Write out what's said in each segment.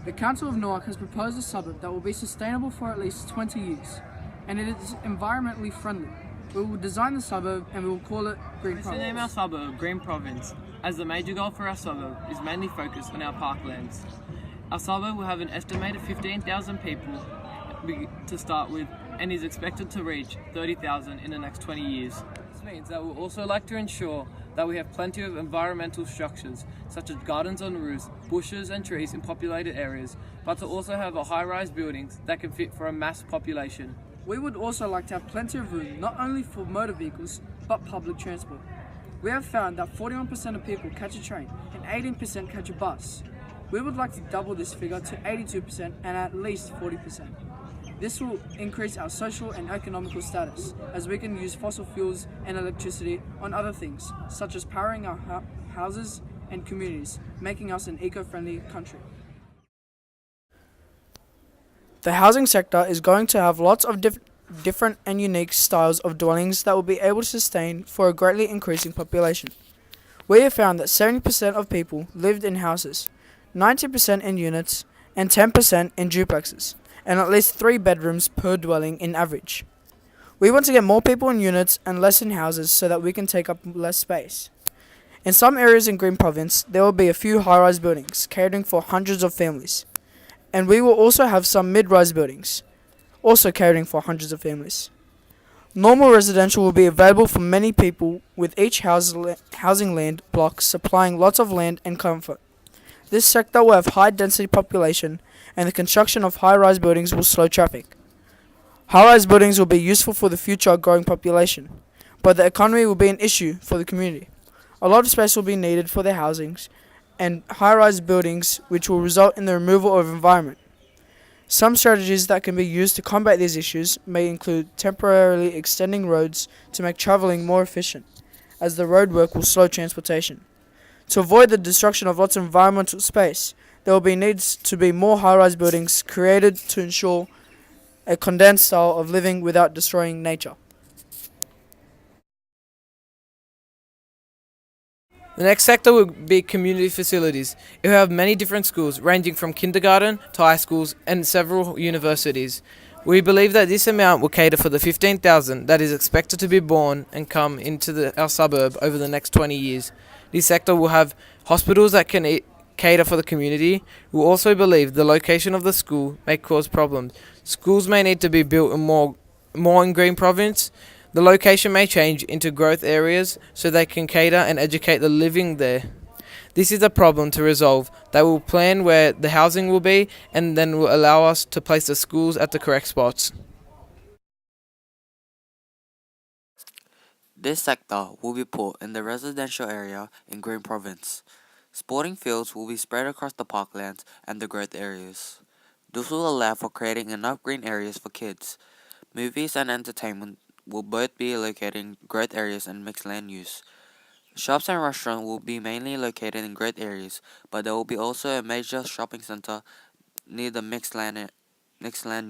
The Council of Newark has proposed a suburb that will be sustainable for at least 20 years, and it is environmentally friendly. We will design the suburb and we will call it Green Let's name our Province. suburb Green Province, as the major goal for our suburb is mainly focused on our parklands. Our suburb will have an estimated 15,000 people to start with and is expected to reach 30,000 in the next 20 years. This means that we'll also like to ensure that we have plenty of environmental structures such as gardens on roofs, bushes and trees in populated areas, but to also have a high-rise buildings that can fit for a mass population. We would also like to have plenty of room not only for motor vehicles but public transport. We have found that 41% of people catch a train and 18% catch a bus. We would like to double this figure to 82% and at least 40%. This will increase our social and economical status, as we can use fossil fuels and electricity on other things, such as powering our houses and communities, making us an eco-friendly country. The housing sector is going to have lots of different and unique styles of dwellings that will be able to sustain for a greatly increasing population. We have found that 70% of people lived in houses, 90% in units, and 10% in duplexes, and at least 3 bedrooms per dwelling in average. We want to get more people in units and less in houses so that we can take up less space. In some areas in Green Province, there will be a few high-rise buildings catering for hundreds of families. And we will also have some mid-rise buildings, also catering for hundreds of families. Normal residential will be available for many people, with each housing land block supplying lots of land and comfort. This sector will have high density population, and the construction of high-rise buildings will slow traffic. High-rise buildings will be useful for the future growing population, but the economy will be an issue for the community. A lot of space will be needed for their housings and high-rise buildings, which will result in the removal of environment. Some strategies that can be used to combat these issues may include temporarily extending roads to make travelling more efficient, as the roadwork will slow transportation. To avoid the destruction of lots of environmental space, there will be needs to be more high-rise buildings created to ensure a condensed style of living without destroying nature. The next sector will be community facilities. It will have many different schools, ranging from kindergarten to high schools and several universities. We believe that this amount will cater for the 15,000 that is expected to be born and come into our suburb over the next 20 years. This sector will have hospitals that can cater for the community. We also believe the location of the school may cause problems. Schools may need to be built in more in Green Province. The location may change into growth areas so they can cater and educate the living there. This is a problem to resolve. They will plan where the housing will be and then will allow us to place the schools at the correct spots. This sector will be put in the residential area in Green Province. Sporting fields will be spread across the parklands and the growth areas. This will allow for creating enough green areas for kids. Movies and entertainment will both be located in growth areas and mixed land use. Shops and restaurants will be mainly located in growth areas, but there will be also a major shopping center near the mixed land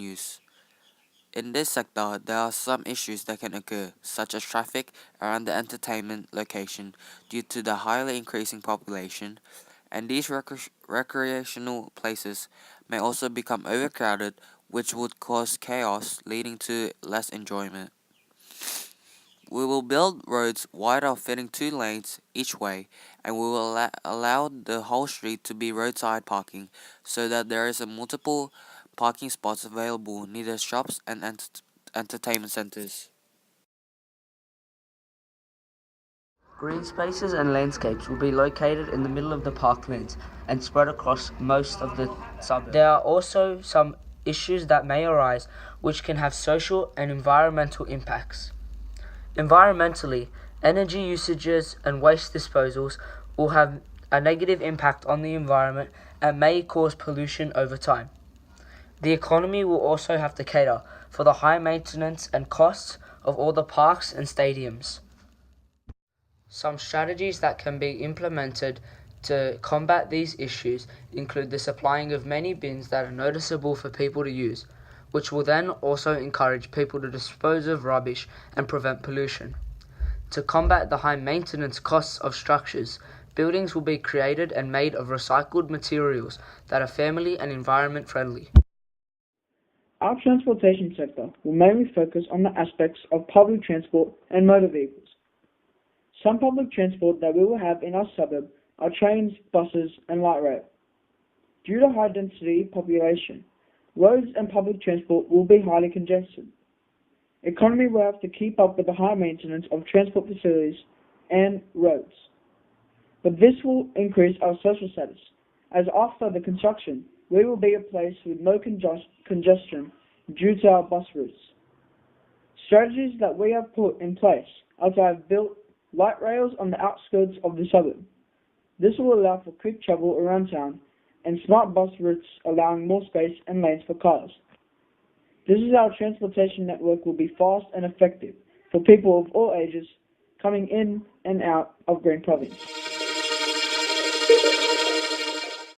use. In this sector, there are some issues that can occur, such as traffic around the entertainment location due to the highly increasing population, and these recreational places may also become overcrowded, which would cause chaos, leading to less enjoyment. We will build roads wider, fitting 2 lanes each way, and we will allow the whole street to be roadside parking so that there is multiple parking spots available near the shops and entertainment centers. Green spaces and landscapes will be located in the middle of the parklands and spread across most of the suburb. There are also some issues that may arise which can have social and environmental impacts. Environmentally, energy usages and waste disposals will have a negative impact on the environment and may cause pollution over time. The economy will also have to cater for the high maintenance and costs of all the parks and stadiums. Some strategies that can be implemented to combat these issues include the supplying of many bins that are noticeable for people to use, which will then also encourage people to dispose of rubbish and prevent pollution. To combat the high maintenance costs of structures, Buildings will be created and made of recycled materials that are family and environment friendly. Our transportation sector will mainly focus on the aspects of public transport and motor vehicles. Some public transport that we will have in our suburb are trains, buses and light rail. Due to high density population, roads and public transport will be highly congested. Economy will have to keep up with the high maintenance of transport facilities and roads. But this will increase our social status, as after the construction, we will be a place with no congestion due to our bus routes. Strategies that we have put in place are to have built light rails on the outskirts of the suburb. This will allow for quick travel around town and smart bus routes allowing more space and lanes for cars. This is our transportation network will be fast and effective for people of all ages coming in and out of Green Province.